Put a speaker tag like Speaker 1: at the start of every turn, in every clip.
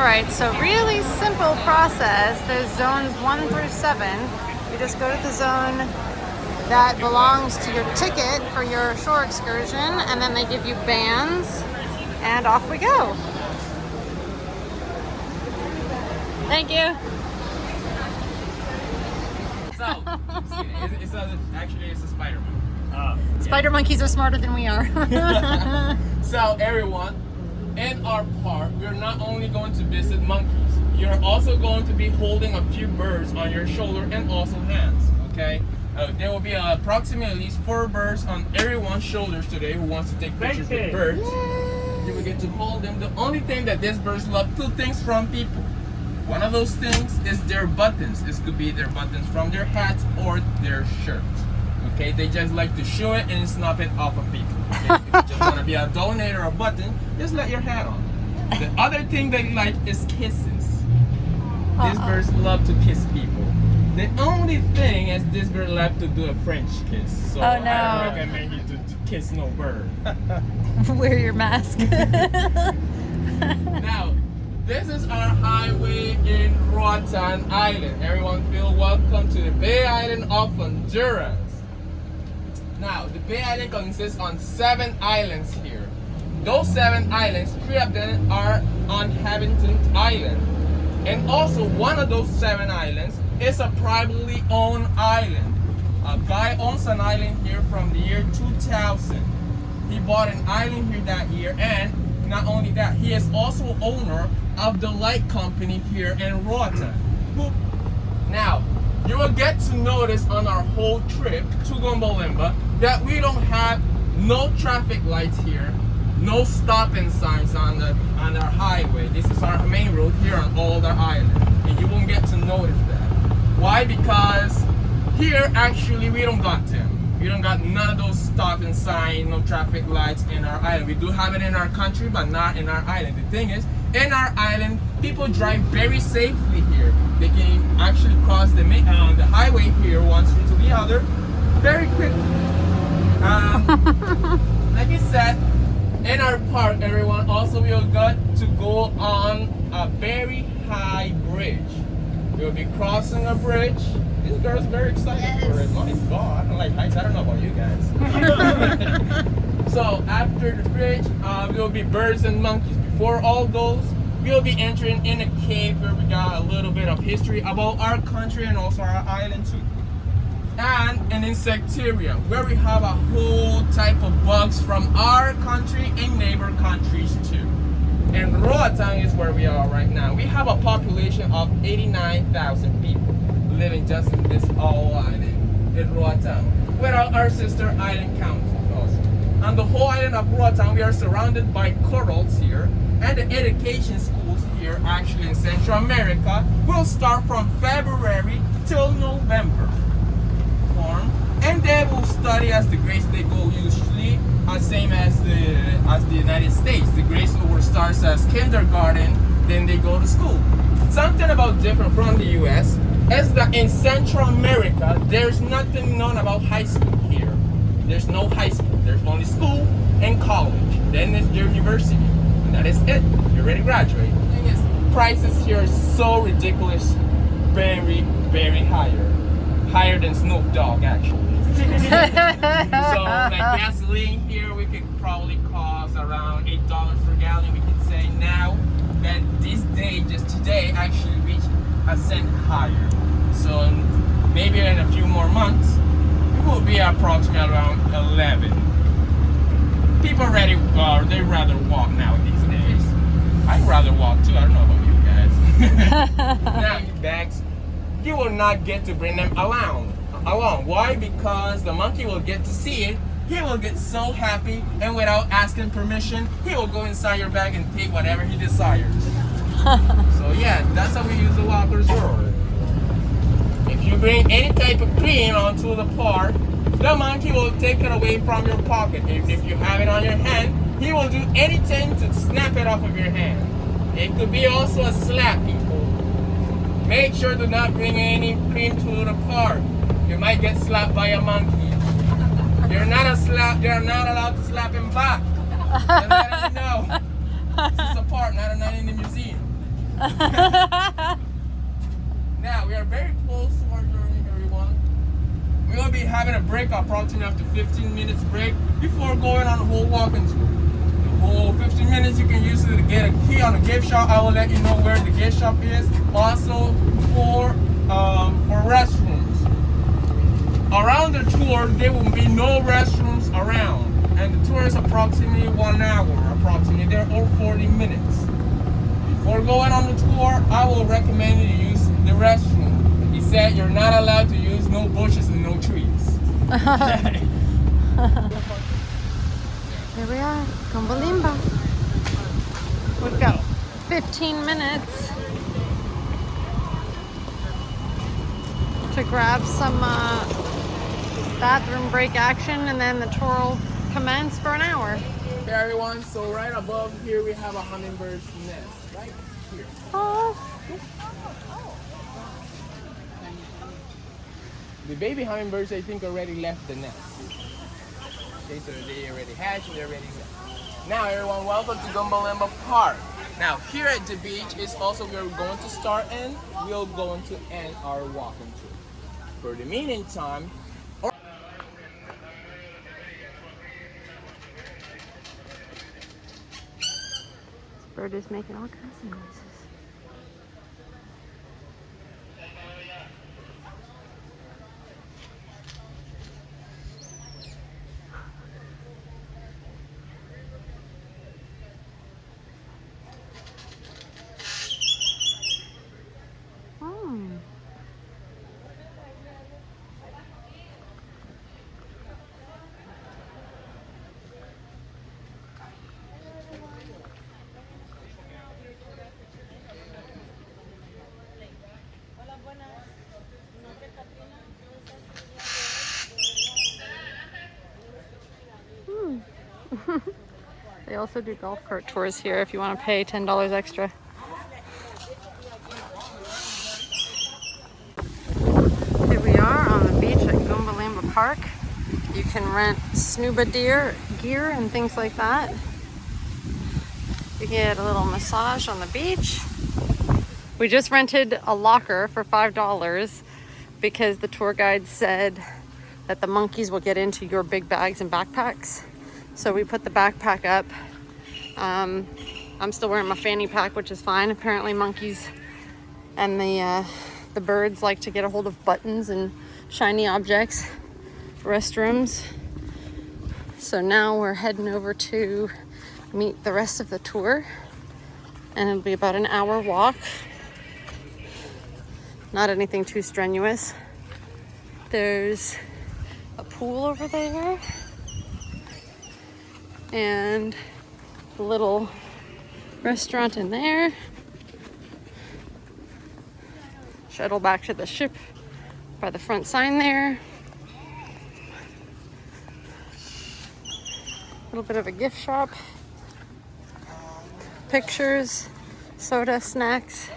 Speaker 1: Alright, so really simple process. There's zones 1 through 7. You just go to the zone that belongs to your ticket for your shore excursion, and then they give you bands, and off we go. Thank you.
Speaker 2: So, actually it's a spider monkey.
Speaker 1: Spider monkeys are smarter than we are.
Speaker 2: So everyone, in our park, we're not only going to visit monkeys, you're also going to be holding a few birds on your shoulder and also hands, okay? There will be approximately at least 4 birds on everyone's shoulders today who wants to take pictures with birds. You will get to hold them. The only thing that these birds love, 2 things from people. One of those things is their buttons. This could be their buttons from their hats or their shirts. Okay, they just like to show it and snap it off of people. Okay? If you just want to be a donor or a button, just let your hat on. The other thing they like is kisses. These birds love to kiss people. The only thing is this bird love to do a French kiss. So
Speaker 1: Oh, no.
Speaker 2: I don't recommend you to kiss no bird.
Speaker 1: Wear your mask.
Speaker 2: Now, this is our highway in Roatan Island. Everyone feel welcome to the Bay Island of Honduras. Now, the Bay Island consists on 7 islands here. Those 7 islands, 3 of them are uninhabited island. And also one of those 7 islands is a privately owned island. A guy owns an island here from the year 2000. He bought an island here that year, and not only that, he is also owner of the light company here in Roatan. Now, you will get to notice on our whole trip to Gumbalimba that we don't have no traffic lights here, no stopping signs on our highway. This is our main road here on all the island, and you won't get to notice that. Why? Because here actually we don't got them. We don't got none of those stopping signs, no traffic lights in our island. We do have it in our country, but not in our island. The thing is, in our island, people drive very safely here. They can actually cross the highway here one street to the other very quickly. Like I said, in our park, everyone, also we will got to go on a very high bridge. We'll be crossing a bridge. This girl's very excited for it. My God, I don't like heights. I don't know about you guys. So after the bridge, will be birds and monkeys. Before all those, we'll be entering in a cave where we got a little bit of history about our country and also our island too. And an insectarium where we have a whole type of bugs from our country and neighbor countries too. And Roatan is where we are right now. We have a population of 89,000 people living just in this whole island in Roatan, without our sister island county also. On the whole island of Roatan, we are surrounded by corals here, and the education schools here actually in Central America will start from February till November. And they will study as the grades they go usually, same as the United States. The grade school starts as kindergarten, then they go to school. Something about different from the US is that in Central America, there's nothing known about high school here. There's no high school. There's only school and college. Then there's your university. And that is it. You're ready to graduate. The thing is, prices here are so ridiculous, very, very higher. Higher than Snoop Dogg, actually. So, like gasoline here, we could probably cost around $8 per gallon. We could say now that this day, just today, actually reached a cent higher. So maybe in a few more months, it will be approximately around 11. People they rather walk now these days. I'd rather walk too. I don't know about you guys. Now, your bags, you will not get to bring them along. Why? Because the monkey will get to see it. He will get so happy, and without asking permission, he will go inside your bag and take whatever he desires. So yeah, that's how we use the walkers world. If you bring any type of cream onto the park, the monkey will take it away from your pocket. If you have it on your hand, he will do anything to snap it off of your hand. It could be also a slap, people. Make sure to not bring any cream to the park. You might get slapped by a monkey. You're not allowed to slap him back. Just letting you know. This is a park, not in the museum. Now we are very close to our journey, everyone. We're gonna be having a break, approximately after 15 minutes break before going on the whole walking tour. The whole 15 minutes you can use it to get a key on a gift shop. I will let you know where the gift shop is. Also for restrooms. Around the tour, there will be no restrooms around, and the tour is approximately 1 hour, approximately there or 40 minutes. Before going on the tour, I will recommend you to use the restroom. He said you're not allowed to use no bushes and no trees.
Speaker 1: Here we are, Gumbalimba. We've got 15 minutes to grab some bathroom break action, and then the tour will commence for an hour.
Speaker 2: Okay, everyone, so right above here we have a hummingbird's nest, right here.
Speaker 1: Oh.
Speaker 2: The baby hummingbirds, I think, already left the nest. Okay, so they already hatched and they're ready to go. Now, everyone, welcome to Gumbalimba Park. Now, here at the beach is also where we're going to start and we're going to end our walking tour. For the meantime,
Speaker 1: This bird is making all kinds of noises. They also do golf cart tours here if you want to pay $10 extra. Here we are on the beach at Gumbalimba Park. You can rent scuba gear and things like that. You get a little massage on the beach. We just rented a locker for $5 because the tour guide said that the monkeys will get into your big bags and backpacks. So we put the backpack up. I'm still wearing my fanny pack, which is fine. Apparently monkeys and the birds like to get a hold of buttons and shiny objects, restrooms. So now we're heading over to meet the rest of the tour, and it'll be about an hour walk. Not anything too strenuous. There's a pool over there and a little restaurant in there. Shuttle back to the ship by the front sign there. A little bit of a gift shop. Pictures, soda, snacks.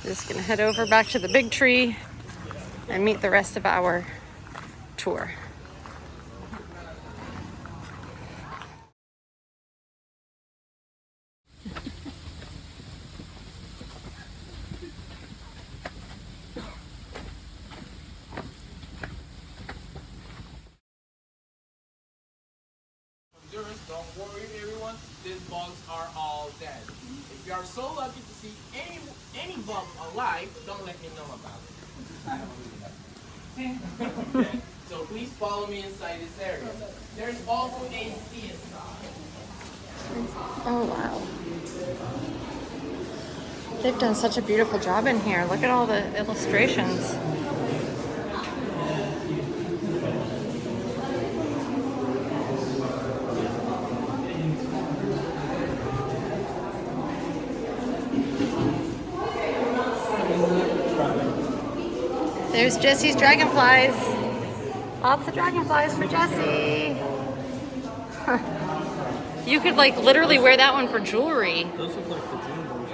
Speaker 1: Just gonna head over back to the big tree and meet the rest of our tour.
Speaker 2: Honduras, don't worry everyone, these bugs are all dead. If you are so lucky to see any bug alive, don't let me know about it. Okay. So please follow me inside this area. There's also a CSI.
Speaker 1: Oh wow. They've done such a beautiful job in here. Look at all the illustrations. There's Jesse's dragonflies. Lots of dragonflies for Jesse. You could like literally wear that one for jewelry.
Speaker 3: Those look like the dream ones.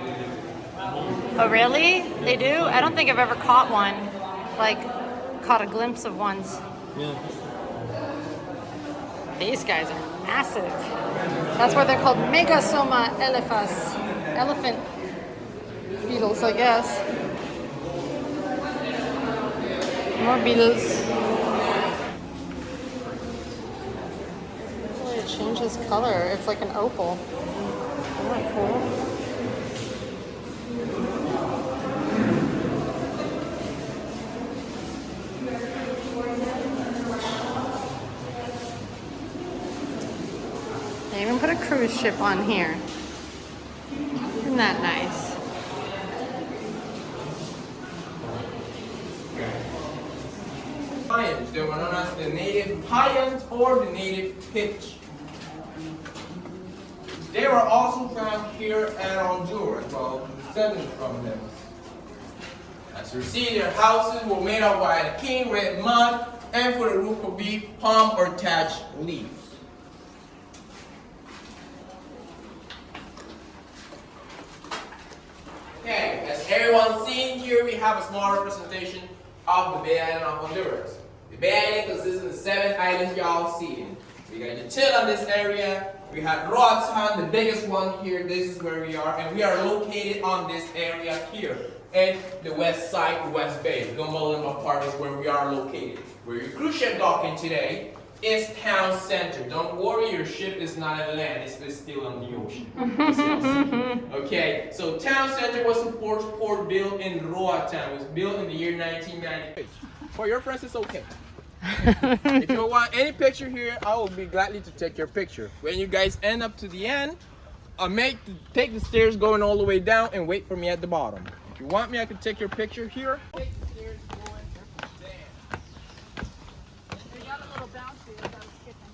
Speaker 1: Oh really? They do? I don't think I've ever caught one. Like caught a glimpse of ones.
Speaker 3: Yeah.
Speaker 1: These guys are massive. That's why they're called Megasoma elephas. Elephant beetles, I guess. More beetles. Oh, it changes color. It's like an opal. Isn't that cool? They even put a cruise ship on here. Isn't that nice?
Speaker 2: Lions, they were known as the native lions or the native pitch. They were also found here at Honduras, well, descendants from them. As you see, their houses were made of white cane, red mud, and for the roof would be palm or thatch leaves. Okay, as everyone's seen here, we have a small representation of the Bay Island of Honduras. The Bay Island consists of the 7 islands y'all see. We got Util on this area. We have Roatan, the biggest one here. This is where we are, and we are located on this area here. And the west side, the West Bay, Gumbalimba part is where we are located. Where your cruise ship docking today is town center. Don't worry, your ship is not at land, it's still on the ocean. Okay, so town center was the first port built in Roatan. It was built in the year 1990. For your friends, it's okay. If you want any picture here, I will be gladly to take your picture. When you guys end up to the end, take the stairs going all the way down and wait for me at the bottom. If you want me, I can take your picture here. Take the stairs going down.
Speaker 1: They got a little bouncy as I was skipping.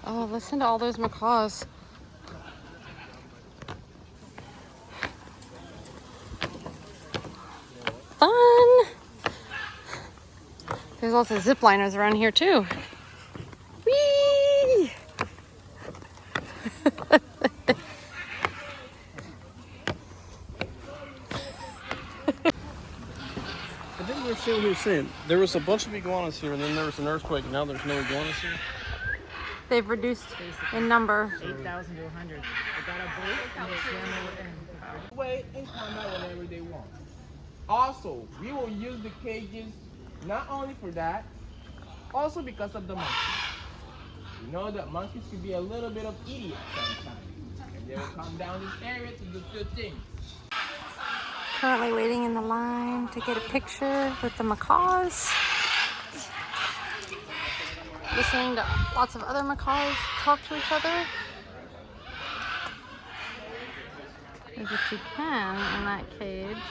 Speaker 1: Oh, listen to all those macaws. Fun! There's lots of zip liners around here too. Whee!
Speaker 3: I didn't understand what he was saying. There was a bunch of iguanas here, and then there was an earthquake, and now there's no iguanas here.
Speaker 1: They've reduced in number.
Speaker 4: 8,000 to 100. They got a boat and they swam
Speaker 2: Away and come out whenever they want. Also, we will use the cages not only for that, also because of the monkeys. You know that monkeys can be a little bit of idiots sometimes, and they will come down this area to do good things.
Speaker 1: Currently waiting in the line to get a picture with the macaws. Listening to lots of other macaws talk to each other. There's a toucan in that cage.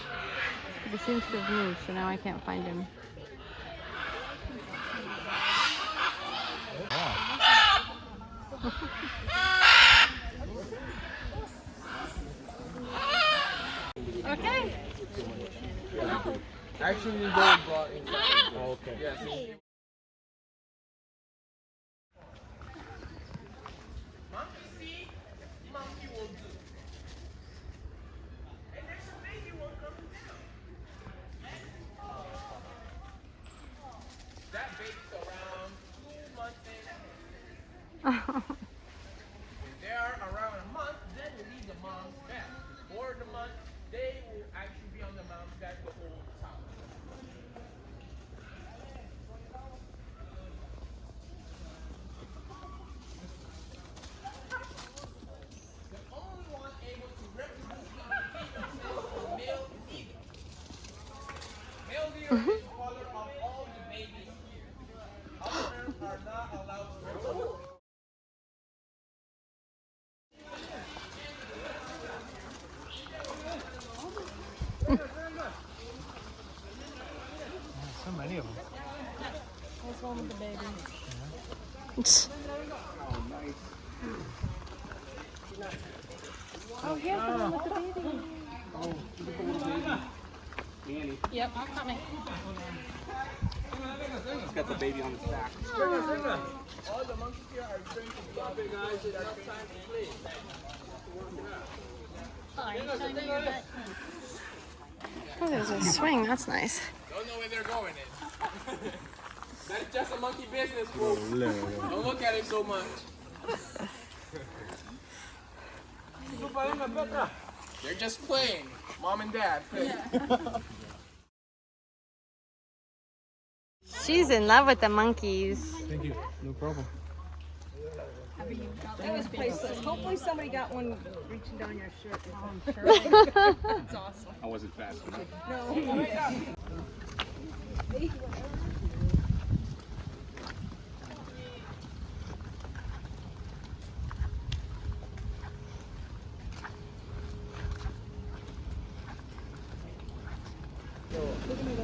Speaker 1: He seems to have moved, so now I can't find him. Okay.
Speaker 2: Actually, they brought in.
Speaker 3: Oh, okay.
Speaker 2: Yes. Monkey see, monkey will do. And there's a baby one coming down. That baby's around 2 months in. If they are around a month, then we leave the mom's back. For the month, they will actually be on the mom's back the whole time. The only one able to reproduce themselves is the male deer. Male deer is the father of all the babies here. Others are not allowed to reproduce.
Speaker 3: So many of them.
Speaker 1: There's one with the baby. Oh, here's the one with the baby. Yep, I'm coming.
Speaker 3: He's got the baby on his back.
Speaker 2: All the monkeys here are trained to be big guys that are time to play.
Speaker 1: Oh, there's a swing. That's nice.
Speaker 2: Don't know where they're going in. That is just a monkey business, folks. Don't look at it so much. They're just playing. Mom and dad playing.
Speaker 1: She's in love with the monkeys.
Speaker 3: Thank you. No problem.
Speaker 5: That was priceless. Hopefully somebody got one reaching down your shirt. It's awesome.
Speaker 3: I wasn't fast enough.
Speaker 5: No.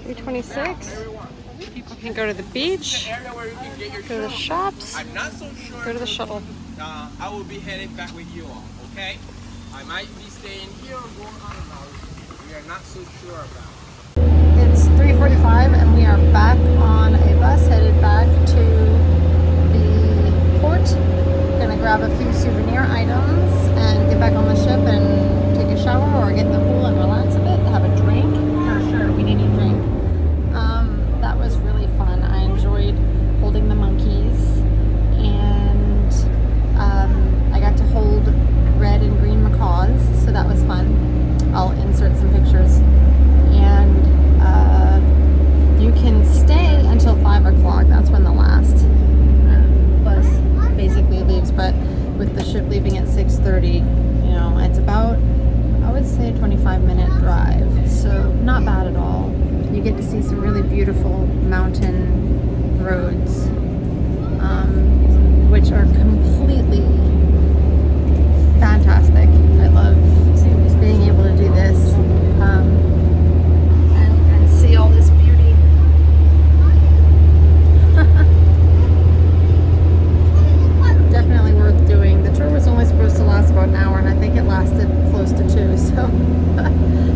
Speaker 1: 326. People can go to the beach,
Speaker 2: Area where you can get your
Speaker 1: go to the
Speaker 2: shuttle.
Speaker 1: shops,
Speaker 2: I'm not so sure.
Speaker 1: go to the shuttle.
Speaker 2: I will be headed back with you all, okay? I might be staying here or going on about it. We are not so sure about it.
Speaker 1: It's 3:45 and we are back on a bus headed back to the port. Gonna grab a few souvenir items and get back on the ship and take a shower or get in the pool and relax a bit, have a drink. For sure, we need a drink. That was really fun. I enjoyed holding the monkeys and I got to hold red and green macaws, so that was fun. I'll insert some pictures. And you can stay until 5 o'clock. That's when the last bus basically leaves. But with the ship leaving at 6:30, you know, it's about, I would say, a 25-minute drive. So not bad at all. You get to see some really beautiful mountain roads, which are completely fantastic. I love being able to do this and see all this beauty. Definitely worth doing. The tour was only supposed to last about an hour, and I think it lasted close to 2. So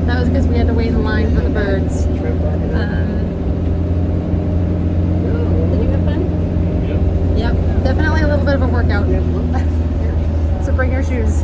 Speaker 1: that was because we had to wait in line for the birds. Did you have fun? Yep. Definitely a little bit of a workout. So bring your shoes.